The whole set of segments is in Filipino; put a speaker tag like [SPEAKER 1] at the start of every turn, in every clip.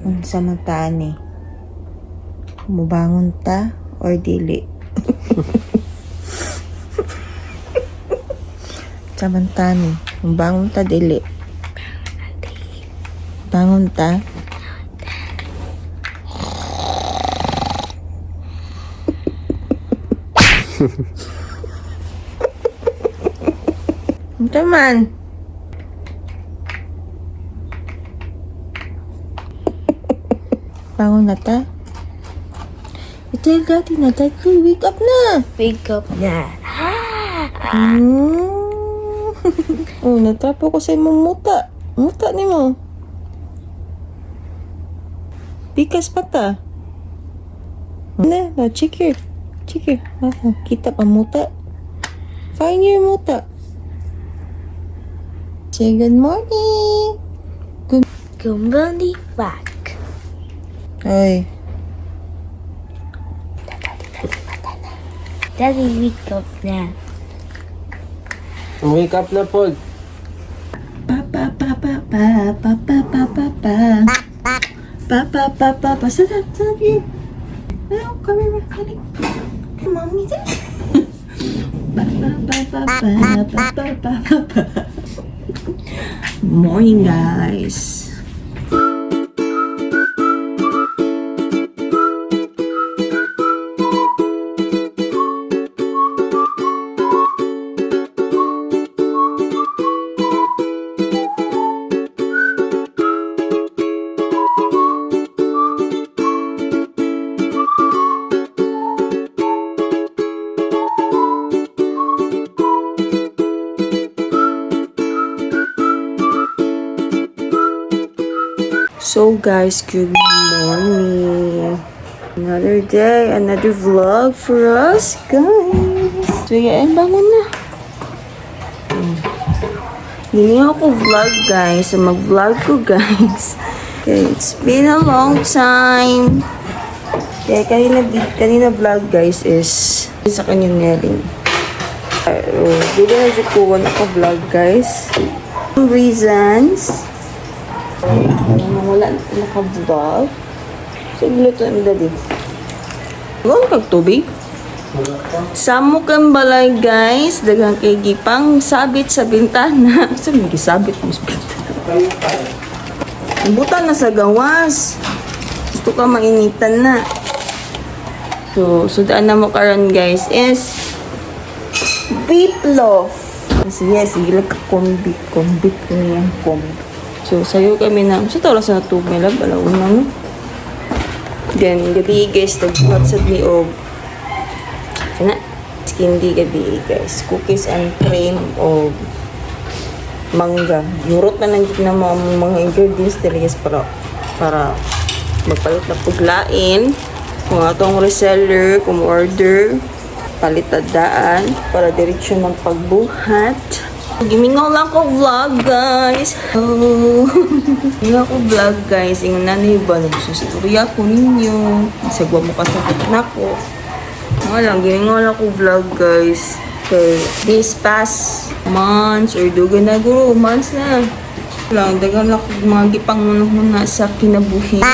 [SPEAKER 1] Unsa man ta ni? Mubangon ta or dili? Samanta ni, mubangon ta dili? Bangon ta? Unsa man? Bangon na ta? Ito gati na tayo. Wake up na.
[SPEAKER 2] Wake up na.
[SPEAKER 1] Oh, natapo ko sa imong muta. Muta ni mo. Pikas pa ta. Na, check here. Check here. Kita pa muta. Find your muta. Say good morning.
[SPEAKER 2] Kumbali back.
[SPEAKER 1] Oy.
[SPEAKER 2] Daddy, wake up na.
[SPEAKER 3] Wake up na, Paul.
[SPEAKER 1] Pa pa pa pa pa pa pa pa pa pa pa pa pa pa pa. Sarap, sarap yun. Ano, come here, honey. Mommy, pa pa pa pa pa pa pa pa pa. Morning, guys. So guys, good morning. Another day, another vlog for us, guys. So yan, bangon na. Hindi ako vlog, guys. So mag-vlog ko, guys. Okay, it's been a long time. Kaya kanina vlog, guys, is sa kanyang Nelly. Hindi na dyan ko ako vlog, guys. Some reasons. Wala na naka-vlog. Sige, ito ang dali. Huwag kag tubig. Samo kang balay, guys. Dagang kay gipang sabit sa bintana. Saan may gisabit mo sa bintana? Buta na sa gawas. Gusto ka mainitan na. So daan na mo karon, guys, is beef loaf. Yes, sige lang ka-combit. Combit ko niya. Combit. So, sayo kami na, sa tawala sa natug may lab, alauna no? Then, gabi guys, nag-whatsapp ni Og. Sana, skindi gabi guys. Cookies and cream o mangga. Yurot na lang na mga ingredients dili guys para magpalit na puglain. Kung atong reseller, kung order, palitadaan para diretsyo ng pagbuhat. Gimingaw lang ko vlog, guys. Oh. Gimingaw ko vlog, guys. Ingon na ba nagsustorya ko ninyo. Isagwa mo kasakit na ko. Wala, gimingaw lang ko vlog, guys. Okay, this past months or dugan na guro, months na. Wala, dagan lang ko mga gipangunahuna sa kinabuhi.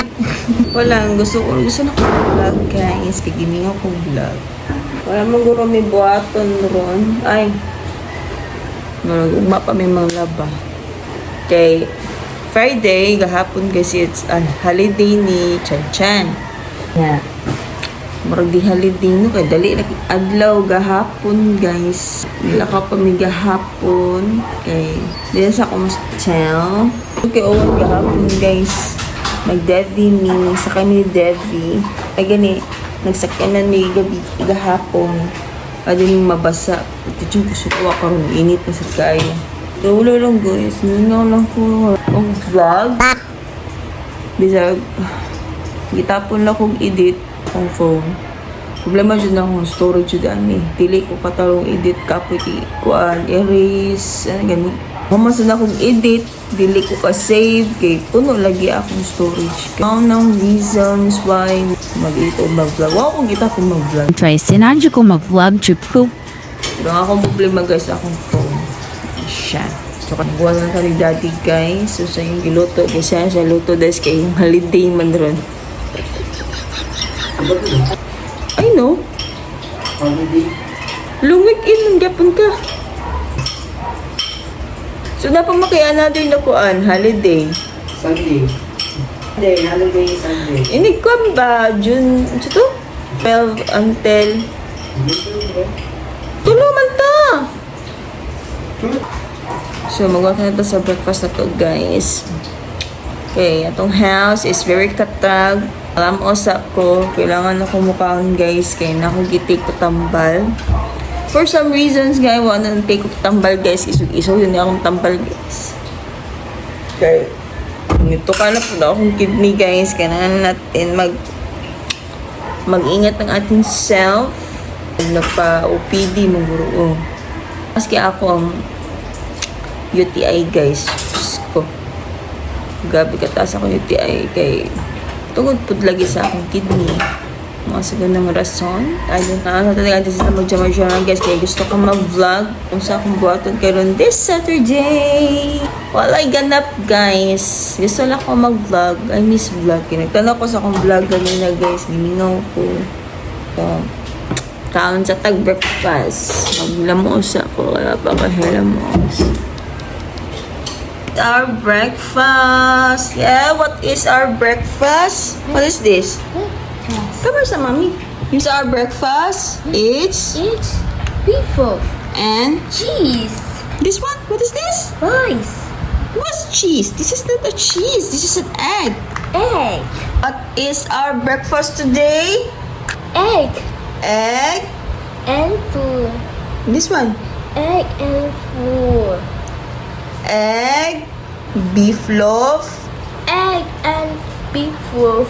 [SPEAKER 1] Wala, gusto na ko vlog, guys. Kaya gimingaw ko vlog. Wala mo guro may buhaton ron. Ay, Uma pa may mga laba. Okay. Friday, gahapon kasi it's a holiday ni Chan Chan. Yeah. Marag di holiday no. Kaya dali lagi adlaw gahapon, guys. Wala ka pa may gahapon. Okay. Dila sa akong hotel. Okay, owan gahapon, guys. Mag-Devi mi. Sa kami ni Devi. Ay gani. Nagsakyanan may gabi gahapon. Pwede nyung mabasa. Ito yung gusto ko karon init na sa kaya. So, wala lang guys. Nanaw lang ko ang vlog. Bisag, gitapon lang kong edit ang phone. Problema dyan na akong storage dyan eh. Dili ko katalong edit kapit kuan, erase, ganun. Mamasa na akong edit. Dili ko ka-save. Kay puno lagi akong storage. Kaya ng reasons why mag-edit o mag-vlog. Wow, kung kita ko mag-vlog.
[SPEAKER 4] Try sinadyo ko mag-vlog to poop.
[SPEAKER 1] Doon akong problema guys akong phone. Siya. So, buwan lang kami dati guys. So, sa yung giluto. Kasi sa luto des kay yung holiday man ron. I know.
[SPEAKER 3] Holiday.
[SPEAKER 1] Lungig in, gapon ka. So, napamakaya natin na kuan, holiday.
[SPEAKER 3] Sunday. Holiday Sunday.
[SPEAKER 1] Inig ko ba, June, ito to? 12 until... Tuluman ta! So, magawa na ito sa breakfast na to, guys. Okay, atong house is very katag. Alam osa ko, kailangan ako mukhaan, guys, kaya na ako gitik ko tambal. For some reasons, guys, wala na take ko tambal, guys. Isog-isog yun akong tambal, guys. Okay. Nito ka na po na akong kidney, guys. Kailangan natin mag-ingat ng ating self. Nagpa-OPD, maguro. Maski ako ang UTI, guys. Diyos ko. Gabi kataas ako UTI kay tungod po lagi sa akong kidney. Mga sa ganang rason. Ayun na, talaga natin sa mag-jamar-jamar, guys. Kaya gusto ko mag-vlog kung sa akong buhaton karon this Saturday. Walay ganap, guys. Gusto lang ko mag-vlog. I miss vlog. Nagtanong ko sa akong vlog ganina, guys. Giminaw ko. So, kaon sa tag-breakfast. Maglamos ako. Wala pa kahilamos. Our breakfast. Yeah, what is our breakfast? What is this? Cover sa mommy. Here's our breakfast. It's
[SPEAKER 2] Beef
[SPEAKER 1] and
[SPEAKER 2] cheese.
[SPEAKER 1] this one. What is this?
[SPEAKER 2] Rice.
[SPEAKER 1] What's cheese? This is not a cheese. This is an egg.
[SPEAKER 2] Egg.
[SPEAKER 1] What is our breakfast today?
[SPEAKER 2] Egg.
[SPEAKER 1] Egg.
[SPEAKER 2] And food.
[SPEAKER 1] This one.
[SPEAKER 2] Egg and food.
[SPEAKER 1] Egg. Beef loaf.
[SPEAKER 2] Egg and beef loaf.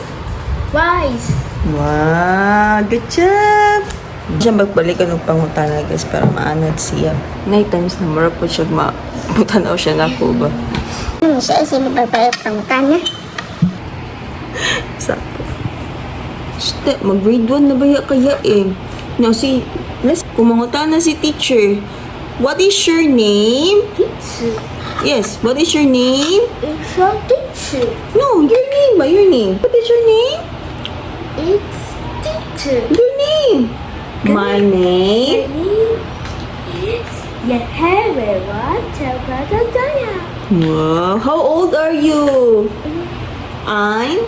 [SPEAKER 2] Rice.
[SPEAKER 1] Wow, good job! Siya magbalikan ng pangutana, guys, para maanad siya. Night times na mara po siya mutanaw siya na ko ba?
[SPEAKER 2] Siya ay sinibabay pangutana.
[SPEAKER 1] Sakto. Shit, mag-grade 1 na ba kaya eh? Now, let's kumangutana si teacher. What is your name?
[SPEAKER 2] Teacher.
[SPEAKER 1] Yes, what is your name?
[SPEAKER 2] It's a teacher.
[SPEAKER 1] No, your name ba? Your name. What is your name?
[SPEAKER 2] It's teacher.
[SPEAKER 1] Your name. My
[SPEAKER 2] My
[SPEAKER 1] name?
[SPEAKER 2] name is Yeherewa Tabadadaya.
[SPEAKER 1] Wow, how old are you? I'm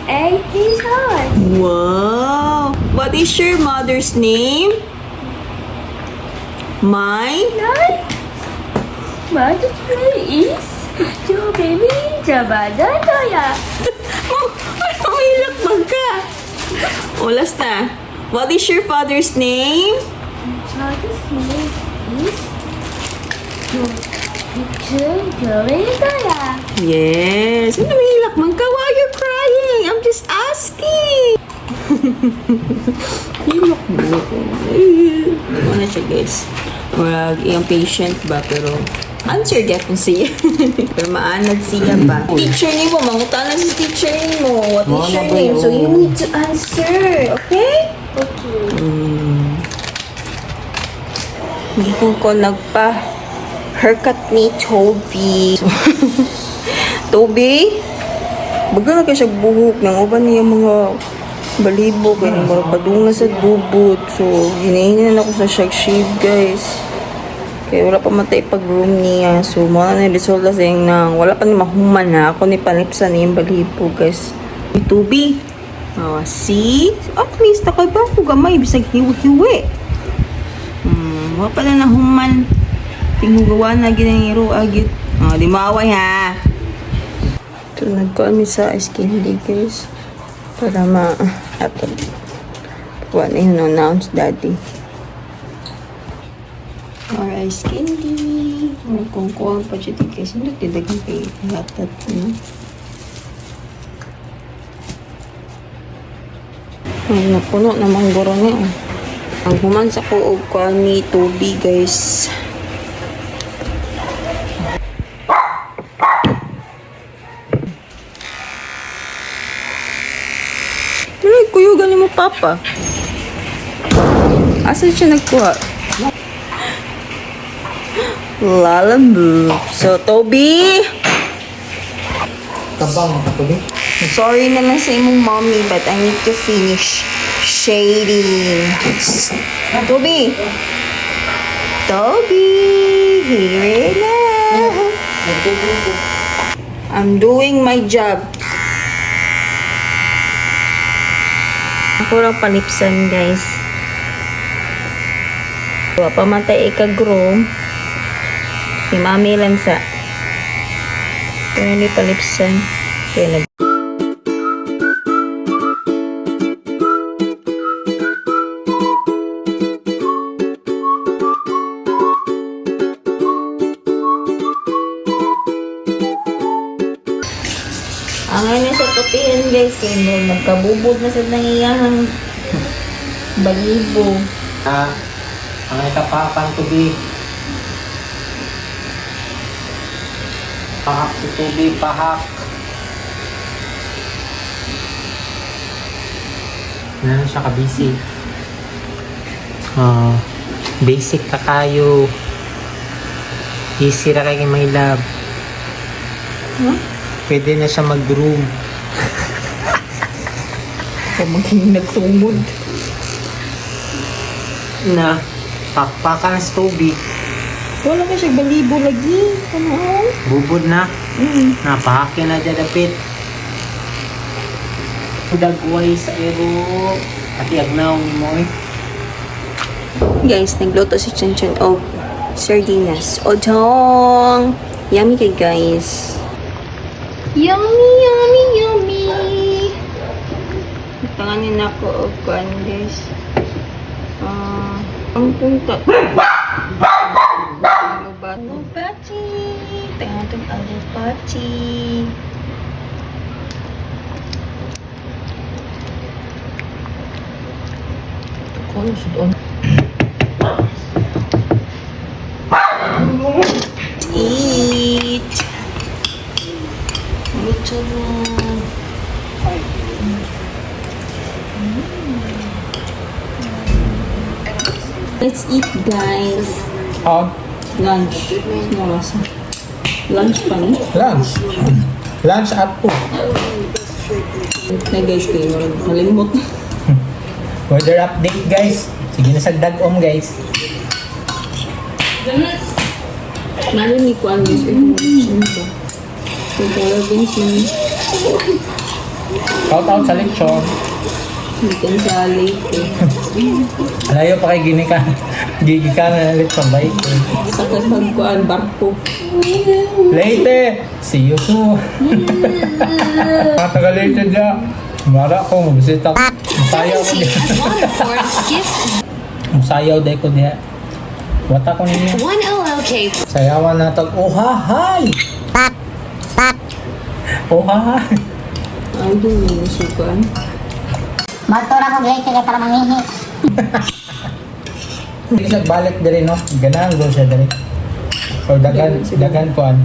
[SPEAKER 2] 8 years old.
[SPEAKER 1] Wow! What is your mother's name? Mine?
[SPEAKER 2] Mother's name is your baby Tabadadaya.
[SPEAKER 1] Oh, mamilak bang ka? Ulas na. What is your father's name?
[SPEAKER 2] Mother's name is your teacher Joridaya.
[SPEAKER 1] Yes. Ano mamilak man ka? Why are you crying? I'm just asking. Hilak mo. Ano na siya, guys? Wag yung patient ba? Pero answer gapon siya. Pero maanad siya ba? Teacher ni mo, mangutanan si teacher ni mo. What is your name? So you need to answer, okay?
[SPEAKER 2] Okay.
[SPEAKER 1] Hindi ko nagpa-haircut ni Toby. Toby? Baga na kayo siya buhok ng uban niya mga balibo kaya mga padungan sa bubot. So, ginahinan ako sa shag-shave, guys. Kaya wala pa matay pag-room niya. So, mga na resulta sa yung nang wala pa ni mahuman na. Ako ni panipsan niya yung balibo, guys. May Toby. Oh, see? At least, nakay ba ako gamay? Bisag hiwi-hiwi. Wala pa na nahuman. Tinghugawa na ginangiro agit. Oh, di maaway ha. So, nagkuhan mi sa skin day, guys. Para ma-atod. Kuha na yun announce daddy. Alright, skin day. Nagkuhan pa siya din, guys. Hindi tidagang kay hatad. Ay, napuno namang guro niya. Ang human sa kuog ko ni Toby, guys. Pero kuyugan ni mo, Papa. Asan siya nagkuha? Lalamove. So, Toby,
[SPEAKER 3] Kabang katuloy.
[SPEAKER 1] sorry na lang sa imong mommy, but I need to finish shading. Toby! Toby! Here na! I'm doing my job. Ako lang palipsan, guys. Wa pamatay ikag-room. Si Mami lang sa kaya ni palipsan. Kaya nag ang ngayon sa tapihan, guys, kaya nagkabubod na sa nangiyahang balibo.
[SPEAKER 3] Ang ikapapan tubi. Pahak si tubi, pahak. Ano siya ka-busy? Basic ka kayo. Easy ra kay my love.
[SPEAKER 1] Huh?
[SPEAKER 3] Pwede na siya mag-room.
[SPEAKER 1] Kung maging nagtungod.
[SPEAKER 3] Na, pakpakan sa tubig.
[SPEAKER 1] Wala ka siya balibo lagi. Ano?
[SPEAKER 3] Bubod na. Napahakin na dyan dapit. Dagway sa ero. Pati agnaw mo eh.
[SPEAKER 1] Guys, nagluto si Chanchan og sardinas. Odong! Yummy kay guys. Yummy, yummy, yummy! Tanganin ako og kuan guys. Ang punta. Ano pati? Tangatong ano pati? Kung doon. Eat. Luto mo. Let's eat, guys. Lunch. Ano rasa? Lunch pa ni?
[SPEAKER 3] Lunch. Lunch at 2.
[SPEAKER 1] Na guys, kayo malimot.
[SPEAKER 3] Weather update guys. Sige na sa dag-om guys.
[SPEAKER 1] Narinig ko ang news information ko. Kung Philippines man,
[SPEAKER 3] Shout out sa lechon.
[SPEAKER 1] hindi ka sa late eh.
[SPEAKER 3] Alayo pa kay gini ka. Gigi ka na lechon bait.
[SPEAKER 1] Sa kasagkuan, barko.
[SPEAKER 3] Later. See you soon. Matagal later dyan. Mara ko. Bisita ko. Masayaw ko diya. Masayaw day ko diya. Wata ko ninyo.
[SPEAKER 2] 1LLK.
[SPEAKER 3] Sayawan na tag. Oh hahay. Oh hahay.
[SPEAKER 1] Ay, doon yung sukan.
[SPEAKER 4] Motor ako gay kaya para mangihi.
[SPEAKER 3] Hindi siya balik diri no. Ganahan ko siya diri. Or dagan kuan.